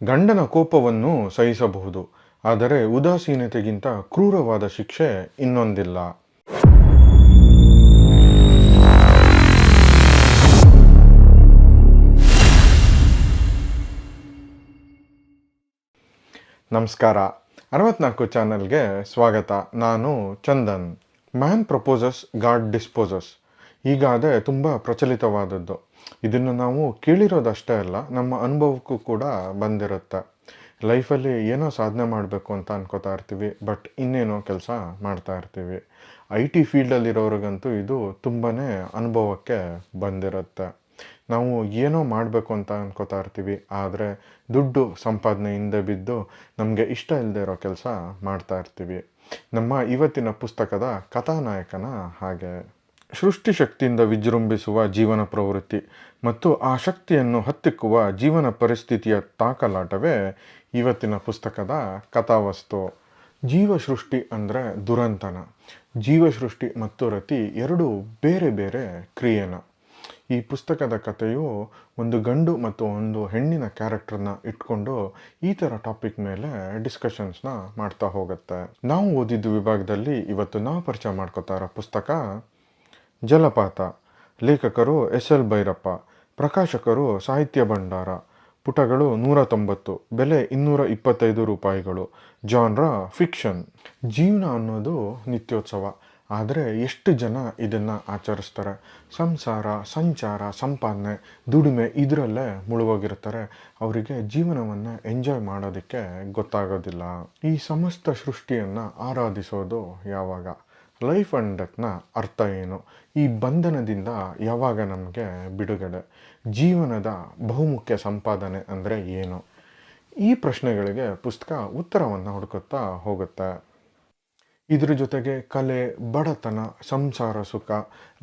ಗಂಡನ ಕೋಪವನ್ನು ಸಹಿಸಬಹುದು, ಆದರೆ ಉದಾಸೀನತೆಗಿಂತ ಕ್ರೂರವಾದ ಶಿಕ್ಷೆ ಇನ್ನೊಂದಿಲ್ಲ. ನಮಸ್ಕಾರ. 64 ಚಾನಲ್ಗೆ ಸ್ವಾಗತ. ನಾನು Chandan. Man proposes, god disposes. ಈಗಾದರೆ ತುಂಬ ಪ್ರಚಲಿತವಾದದ್ದು. ಇದನ್ನು ನಾವು ಕೇಳಿರೋದಷ್ಟೇ ಅಲ್ಲ, ನಮ್ಮ ಅನುಭವಕ್ಕೂ ಕೂಡ ಬಂದಿರುತ್ತೆ. ಲೈಫಲ್ಲಿ ಏನೋ ಸಾಧನೆ ಮಾಡಬೇಕು ಅಂತ ಅನ್ಕೋತಾ ಇರ್ತೀವಿ, ಬಟ್ ಇನ್ನೇನೋ ಕೆಲಸ ಮಾಡ್ತಾ ಇರ್ತೀವಿ. IT ಫೀಲ್ಡಲ್ಲಿರೋರಿಗಂತೂ ಇದು ತುಂಬಾ ಅನುಭವಕ್ಕೆ ಬಂದಿರುತ್ತೆ. ನಾವು ಏನೋ ಮಾಡಬೇಕು ಅಂತ ಅನ್ಕೋತಾ ಇರ್ತೀವಿ, ಆದರೆ ದುಡ್ಡು ಸಂಪಾದನೆ ಹಿಂದೆ ಬಿದ್ದು ನಮಗೆ ಇಷ್ಟ ಇಲ್ಲದೆ ಇರೋ ಕೆಲಸ ಮಾಡ್ತಾ ಇರ್ತೀವಿ. ನಮ್ಮ ಇವತ್ತಿನ ಪುಸ್ತಕದ ಕಥಾನಾಯಕನ ಹಾಗೆ. ಸೃಷ್ಟಿಶಕ್ತಿಯಿಂದ ವಿಜೃಂಭಿಸುವ ಜೀವನ ಪ್ರವೃತ್ತಿ ಮತ್ತು ಆ ಶಕ್ತಿಯನ್ನು ಹತ್ತಿಕ್ಕುವ ಜೀವನ ಪರಿಸ್ಥಿತಿಯ ತಾಕಲಾಟವೇ ಇವತ್ತಿನ ಪುಸ್ತಕದ ಕಥಾವಸ್ತು. ಜೀವಸೃಷ್ಟಿ ಅಂದರೆ ದುರಂತನ. ಜೀವಸೃಷ್ಟಿ ಮತ್ತು ರತಿ ಎರಡು ಬೇರೆ ಬೇರೆ ಕ್ರಿಯೆನ. ಈ ಪುಸ್ತಕದ ಕಥೆಯು ಒಂದು ಗಂಡು ಮತ್ತು ಒಂದು ಹೆಣ್ಣಿನ ಕ್ಯಾರೆಕ್ಟರ್ನ ಇಟ್ಕೊಂಡು ಈ ಥರ ಟಾಪಿಕ್ ಮೇಲೆ ಡಿಸ್ಕಷನ್ಸ್ನ ಮಾಡ್ತಾ ಹೋಗುತ್ತೆ. ನಾವು ಓದಿದ್ದು ವಿಭಾಗದಲ್ಲಿ ಇವತ್ತು ನಾವು ಪರಿಚಯ ಮಾಡ್ಕೋತಾ ಇರೋ ಪುಸ್ತಕ ಜಲಪಾತ. ಲೇಖಕರು SL ಭೈರಪ್ಪ. ಪ್ರಕಾಶಕರು ಸಾಹಿತ್ಯ ಭಂಡಾರ. ಪುಟಗಳು 190. ಬೆಲೆ 225 ರೂಪಾಯಿಗಳು. Genre fiction. ಜೀವನ ಅನ್ನೋದು ನಿತ್ಯೋತ್ಸವ, ಆದರೆ ಎಷ್ಟು ಜನ ಇದನ್ನು ಆಚರಿಸ್ತಾರೆ? ಸಂಸಾರ, ಸಂಚಾರ, ಸಂಪಾದನೆ, ದುಡಿಮೆ ಇದರಲ್ಲೇ ಮುಳುಗೋಗಿರ್ತಾರೆ. ಅವರಿಗೆ ಜೀವನವನ್ನು ಎಂಜಾಯ್ ಮಾಡೋದಕ್ಕೆ ಗೊತ್ತಾಗೋದಿಲ್ಲ. ಈ ಸಮಸ್ತ ಸೃಷ್ಟಿಯನ್ನು ಆರಾಧಿಸೋದು ಯಾವಾಗ? ಲೈಫ್ ಆ್ಯಂಡ್ ಡೆತ್ನ ಅರ್ಥ ಏನು? ಈ ಬಂಧನದಿಂದ ಯಾವಾಗ ನಮಗೆ ಬಿಡುಗಡೆ? ಜೀವನದ ಬಹುಮುಖ್ಯ ಸಂಪಾದನೆ ಅಂದರೆ ಏನು? ಈ ಪ್ರಶ್ನೆಗಳಿಗೆ ಪುಸ್ತಕ ಉತ್ತರವನ್ನು ಹುಡುಕುತ್ತಾ ಹೋಗುತ್ತೆ. ಇದ್ರ ಜೊತೆಗೆ ಕಲೆ, ಬಡತನ, ಸಂಸಾರ ಸುಖ,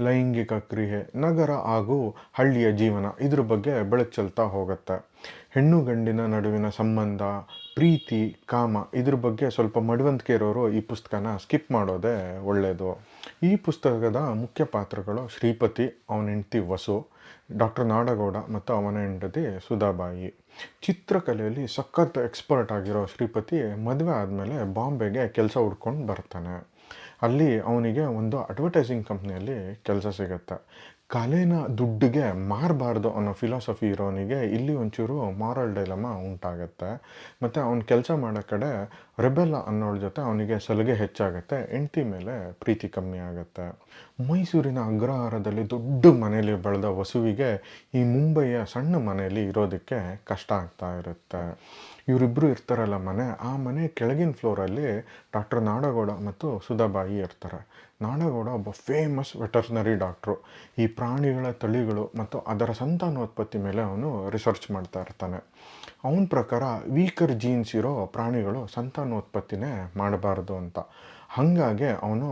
ಲೈಂಗಿಕ ಕ್ರಿಯೆ, ನಗರ ಹಾಗೂ ಹಳ್ಳಿಯ ಜೀವನ ಇದ್ರ ಬಗ್ಗೆ ಬೆಳಕು ಚೆಲ್ತಾ ಹೋಗುತ್ತೆ. ಹೆಣ್ಣು ಗಂಡಿನ ನಡುವಿನ ಸಂಬಂಧ, ಪ್ರೀತಿ, ಕಾಮ ಇದ್ರ ಬಗ್ಗೆ ಸ್ವಲ್ಪ ಮಡವಂತಿಕೆ ಇರೋರು ಈ ಪುಸ್ತಕನ ಸ್ಕಿಪ್ ಮಾಡೋದೇ ಒಳ್ಳೆಯದು. ಈ ಪುಸ್ತಕದ ಮುಖ್ಯ ಪಾತ್ರಗಳು ಶ್ರೀಪತಿ, ಅವನ ಹೆಂಡತಿ ವಸು, ಡಾಕ್ಟರ್ ನಾಡಗೌಡ ಮತ್ತು ಅವನ ಹೆಂಡತಿ ಸುಧಾಬಾಯಿ. ಚಿತ್ರಕಲೆಯಲ್ಲಿ ಸಖತ್ ಎಕ್ಸ್ಪರ್ಟ್ ಆಗಿರೋ ಶ್ರೀಪತಿ ಮದುವೆ ಆದಮೇಲೆ ಬಾಂಬೆಗೆ ಕೆಲಸ ಹುಡ್ಕೊಂಡು ಬರ್ತಾನೆ. ಅಲ್ಲಿ ಅವನಿಗೆ ಒಂದು ಅಡ್ವರ್ಟೈಸಿಂಗ್ ಕಂಪ್ನಿಯಲ್ಲಿ ಕೆಲಸ ಸಿಗುತ್ತೆ. ಕಲೆನ ದುಡ್ಡಿಗೆ ಮಾರಬಾರ್ದು ಅನ್ನೋ ಫಿಲಾಸಫಿ ಇರೋನಿಗೆ ಇಲ್ಲಿ ಒಂಚೂರು ಮಾರಲ್ ಡೈಲಮಾ ಉಂಟಾಗತ್ತೆ. ಮತ್ತು ಅವ್ನು ಕೆಲಸ ಮಾಡೋ ಕಡೆ ರೆಬೆಲ್ಲ ಅನ್ನೋಳ ಜೊತೆ ಅವನಿಗೆ ಸಲಿಗೆ ಹೆಚ್ಚಾಗುತ್ತೆ, ಹೆಂಡತಿ ಮೇಲೆ ಪ್ರೀತಿ ಕಮ್ಮಿ ಆಗುತ್ತೆ. ಮೈಸೂರಿನ ಅಗ್ರಹಾರದಲ್ಲಿ ದೊಡ್ಡ ಮನೆಯಲ್ಲಿ ಬೆಳೆದ ವಸುವಿಗೆ ಈ ಮುಂಬಯಿಯ ಸಣ್ಣ ಮನೆಯಲ್ಲಿ ಇರೋದಕ್ಕೆ ಕಷ್ಟ ಆಗ್ತಾ ಇರುತ್ತೆ. ಇವರಿಬ್ಬರು ಇರ್ತಾರಲ್ಲ ಆ ಮನೆ ಕೆಳಗಿನ ಫ್ಲೋರಲ್ಲಿ ಡಾಕ್ಟರ್ ನಾಡಗೌಡ ಮತ್ತು ಸುಧಾಬಾಯಿ ಇರ್ತಾರೆ. ನಾಡಗೌಡ ಒಬ್ಬ ಫೇಮಸ್ ವೆಟರ್ನರಿ ಡಾಕ್ಟ್ರು. ಈ ಪ್ರಾಣಿಗಳ ತಳಿಗಳು ಮತ್ತು ಅದರ ಸಂತಾನೋತ್ಪತ್ತಿ ಮೇಲೆ ಅವನು ರಿಸರ್ಚ್ ಮಾಡ್ತಾ ಇರ್ತಾನೆ. ಅವನ ಪ್ರಕಾರ ವೀಕರ್ ಜೀನ್ಸ್ ಇರೋ ಪ್ರಾಣಿಗಳು ಸಂತಾನೋತ್ಪತ್ತಿನೇ ಮಾಡಬಾರ್ದು ಅಂತ. ಹಾಗಾಗಿ ಅವನು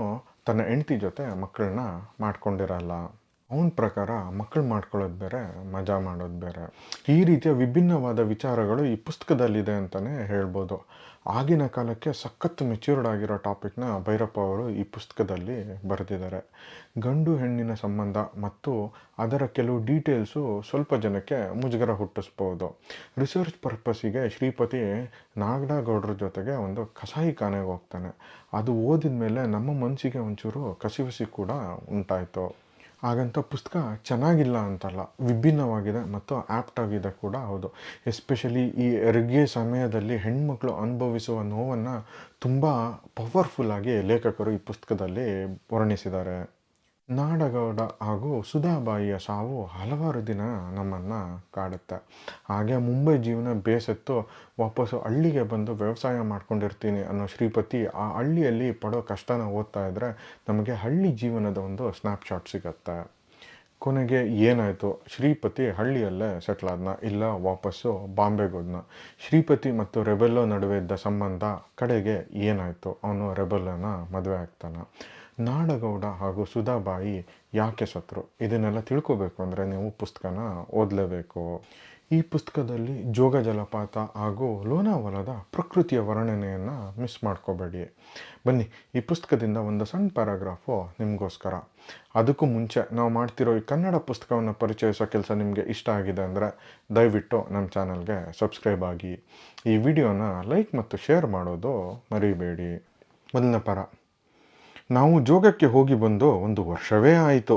ತನ್ನ ಹೆಂಡತಿ ಜೊತೆ ಮಕ್ಕಳನ್ನ ಮಾಡ್ಕೊಂಡಿರಲ್ಲ. ಅವನ ಪ್ರಕಾರ ಮಕ್ಕಳು ಮಾಡ್ಕೊಳ್ಳೋದು ಬೇರೆ, ಮಜಾ ಮಾಡೋದು ಬೇರೆ. ಈ ರೀತಿಯ ವಿಭಿನ್ನವಾದ ವಿಚಾರಗಳು ಈ ಪುಸ್ತಕದಲ್ಲಿದೆ ಅಂತಲೇ ಹೇಳ್ಬೋದು. ಆಗಿನ ಕಾಲಕ್ಕೆ ಸಖತ್ ಮೆಚ್ಯೂರ್ಡ್ ಆಗಿರೋ ಟಾಪಿಕ್ನ ಭೈರಪ್ಪ ಅವರು ಈ ಪುಸ್ತಕದಲ್ಲಿ ಬರೆದಿದ್ದಾರೆ. ಗಂಡು ಹೆಣ್ಣಿನ ಸಂಬಂಧ ಮತ್ತು ಅದರ ಕೆಲವು ಡೀಟೇಲ್ಸು ಸ್ವಲ್ಪ ಜನಕ್ಕೆ ಮುಜುಗರ ಹುಟ್ಟಿಸ್ಬೋದು. ರಿಸರ್ಚ್ ಪರ್ಪಸ್ಸಿಗೆ ಶ್ರೀಪತಿ ನಾಗಡಗೌಡರ ಜೊತೆಗೆ ಒಂದು ಕಸಾಯಿಖಾನೆಗೆ ಹೋಗ್ತಾನೆ. ಅದು ಓದಿದ ಮೇಲೆ ನಮ್ಮ ಮನಸ್ಸಿಗೆ ಒಂಚೂರು ಕಸಿವಿಸಿ ಕೂಡ ಉಂಟಾಯಿತು. ಹಾಗಂತ ಪುಸ್ತಕ ಚೆನ್ನಾಗಿಲ್ಲ ಅಂತಲ್ಲ, ವಿಭಿನ್ನವಾಗಿದೆ ಮತ್ತು ಆ್ಯಪ್ಟ್ ಆಗಿದೆ ಕೂಡ ಹೌದು. ಎಸ್ಪೆಷಲಿ ಈ ಹೆರಿಗೆ ಸಮಯದಲ್ಲಿ ಹೆಣ್ಮಕ್ಳು ಅನುಭವಿಸುವ ನೋವನ್ನು ತುಂಬ ಪವರ್ಫುಲ್ಲಾಗಿ ಲೇಖಕರು ಈ ಪುಸ್ತಕದಲ್ಲಿ ವರ್ಣಿಸಿದ್ದಾರೆ. ನಾಡಗೌಡ ಹಾಗೂ ಸುಧಾಬಾಯಿಯ ಸಾವು ಹಲವಾರು ದಿನ ನಮ್ಮನ್ನು ಕಾಡುತ್ತೆ. ಹಾಗೆ ಮುಂಬೈ ಜೀವನ ಬೇಸತ್ತು ವಾಪಸ್ಸು ಹಳ್ಳಿಗೆ ಬಂದು ವ್ಯವಸಾಯ ಮಾಡ್ಕೊಂಡಿರ್ತೀನಿ ಅನ್ನೋ ಶ್ರೀಪತಿ ಆ ಹಳ್ಳಿಯಲ್ಲಿ ಪಡೋ ಕಷ್ಟನ ಓದ್ತಾ ಇದ್ದರೆ ನಮಗೆ ಹಳ್ಳಿ ಜೀವನದ ಒಂದು ಸ್ನ್ಯಾಪ್ಶಾಟ್ ಸಿಗತ್ತೆ. ಕೊನೆಗೆ ಏನಾಯಿತು? ಶ್ರೀಪತಿ ಹಳ್ಳಿಯಲ್ಲೇ ಸೆಟ್ಲ್ ಆದ್ನ, ಇಲ್ಲ ವಾಪಸ್ಸು ಬಾಂಬೆಗೆ ಹೋದ್ನ? ಶ್ರೀಪತಿ ಮತ್ತು ರೆಬೆಲ್ಲೋ ನಡುವೆ ಇದ್ದ ಸಂಬಂಧ ಕಡೆಗೆ ಏನಾಯಿತು? ಅವನು ರೆಬೆಲ್ಲೋನ ಮದುವೆ ಆಗ್ತಾನೆ. ನಾಡಗೌಡ ಹಾಗೂ ಸುಧಾಬಾಯಿ ಯಾಕೆ ಸತ್ರು? ಇದನ್ನೆಲ್ಲ ತಿಳ್ಕೋಬೇಕು ಅಂದರೆ ನೀವು ಪುಸ್ತಕನ ಓದಲೇಬೇಕು. ಈ ಪುಸ್ತಕದಲ್ಲಿ ಜೋಗ ಜಲಪಾತ ಹಾಗೂ ಲೋನಾವಾಲದ ಪ್ರಕೃತಿಯ ವರ್ಣನೆಯನ್ನು ಮಿಸ್ ಮಾಡ್ಕೋಬೇಡಿ. ಬನ್ನಿ, ಈ ಪುಸ್ತಕದಿಂದ ಒಂದು ಸಣ್ಣ ಪ್ಯಾರಾಗ್ರಾಫು ನಿಮಗೋಸ್ಕರ. ಅದಕ್ಕೂ ಮುಂಚೆ ನಾವು ಮಾಡ್ತಿರೋ ಈ ಕನ್ನಡ ಪುಸ್ತಕವನ್ನು ಪರಿಚಯಿಸೋ ಕೆಲಸ ನಿಮಗೆ ಇಷ್ಟ ಆಗಿದೆ ಅಂದರೆ ದಯವಿಟ್ಟು ನಮ್ಮ ಚಾನಲ್ಗೆ ಸಬ್ಸ್ಕ್ರೈಬ್ ಆಗಿ, ಈ ವಿಡಿಯೋನ ಲೈಕ್ ಮತ್ತು ಶೇರ್ ಮಾಡೋದು ಮರಿಬೇಡಿ. ಮೊದಲನೇ ಪಾರ. ನಾವು ಜೋಗಕ್ಕೆ ಹೋಗಿ ಬಂದು 1 ವರ್ಷವೇ ಆಯಿತು.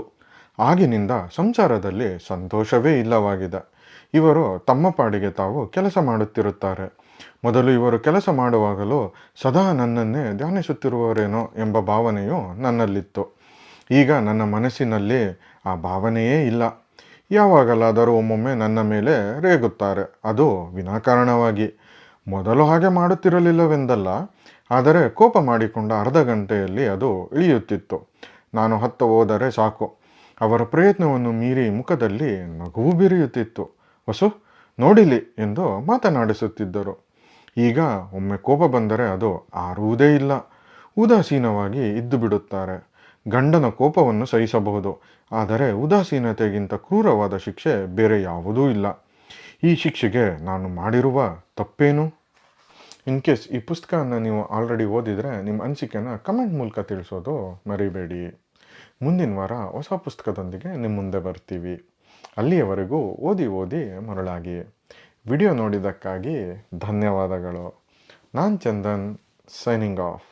ಆಗಿನಿಂದ ಸಂಸಾರದಲ್ಲಿ ಸಂತೋಷವೇ ಇಲ್ಲವಾಗಿದೆ. ಇವರು ತಮ್ಮ ಪಾಡಿಗೆ ತಾವು ಕೆಲಸ ಮಾಡುತ್ತಿರುತ್ತಾರೆ. ಮೊದಲು ಇವರು ಕೆಲಸ ಮಾಡುವಾಗಲೂ ಸದಾ ನನ್ನನ್ನೇ ಧ್ಯಾನಿಸುತ್ತಿರುವರೇನೋ ಎಂಬ ಭಾವನೆಯು ನನ್ನಲ್ಲಿತ್ತು. ಈಗ ನನ್ನ ಮನಸ್ಸಿನಲ್ಲಿ ಆ ಭಾವನೆಯೇ ಇಲ್ಲ. ಯಾವಾಗಲಾದರೂ ಒಮ್ಮೊಮ್ಮೆ ನನ್ನ ಮೇಲೆ ರೇಗುತ್ತಾರೆ, ಅದು ವಿನಾಕಾರಣವಾಗಿ. ಮೊದಲು ಹಾಗೆ ಮಾಡುತ್ತಿರಲಿಲ್ಲವೆಂದಲ್ಲ, ಆದರೆ ಕೋಪ ಮಾಡಿಕೊಂಡ ಅರ್ಧ ಗಂಟೆಯಲ್ಲಿ ಅದು ಇಳಿಯುತ್ತಿತ್ತು. ನಾನು ಹತ್ತ ಹೋದರೆ ಸಾಕು, ಅವರ ಪ್ರಯತ್ನವನ್ನು ಮೀರಿ ಮುಖದಲ್ಲಿ ನಗುವು ಬಿರಿಯುತ್ತಿತ್ತು. ವಸು, ನೋಡಿಲಿ ಎಂದು ಮಾತನಾಡಿಸುತ್ತಿದ್ದರು. ಈಗ ಒಮ್ಮೆ ಕೋಪ ಬಂದರೆ ಅದು ಆರುವುದೇ ಇಲ್ಲ. ಉದಾಸೀನವಾಗಿ ಇದ್ದು ಬಿಡುತ್ತಾರೆ. ಗಂಡನ ಕೋಪವನ್ನು ಸಹಿಸಬಹುದು, ಆದರೆ ಉದಾಸೀನತೆಗಿಂತ ಕ್ರೂರವಾದ ಶಿಕ್ಷೆ ಬೇರೆ ಯಾವುದೂ ಇಲ್ಲ. ಈ ಶಿಕ್ಷೆಗೆ ನಾನು ಮಾಡಿರುವ ತಪ್ಪೇನು? ಇನ್ ಕೇಸ್ ಈ ಪುಸ್ತಕವನ್ನು ನೀವು ಆಲ್ರೆಡಿ ಓದಿದರೆ ನಿಮ್ಮ ಅನಿಸಿಕೆನ ಕಮೆಂಟ್ ಮೂಲಕ ತಿಳಿಸೋದು ಮರಿಬೇಡಿ. ಮುಂದಿನ ವಾರ ಹೊಸ ಪುಸ್ತಕದೊಂದಿಗೆ ನಿಮ್ಮ ಮುಂದೆ ಬರ್ತೀವಿ. ಅಲ್ಲಿಯವರೆಗೂ ಓದಿ ಮರಳಾಗಿ. ವಿಡಿಯೋ ನೋಡಿದ್ದಕ್ಕಾಗಿ ಧನ್ಯವಾದಗಳು. ನಾನು ಚಂದನ್, ಸೈನಿಂಗ್ ಆಫ್.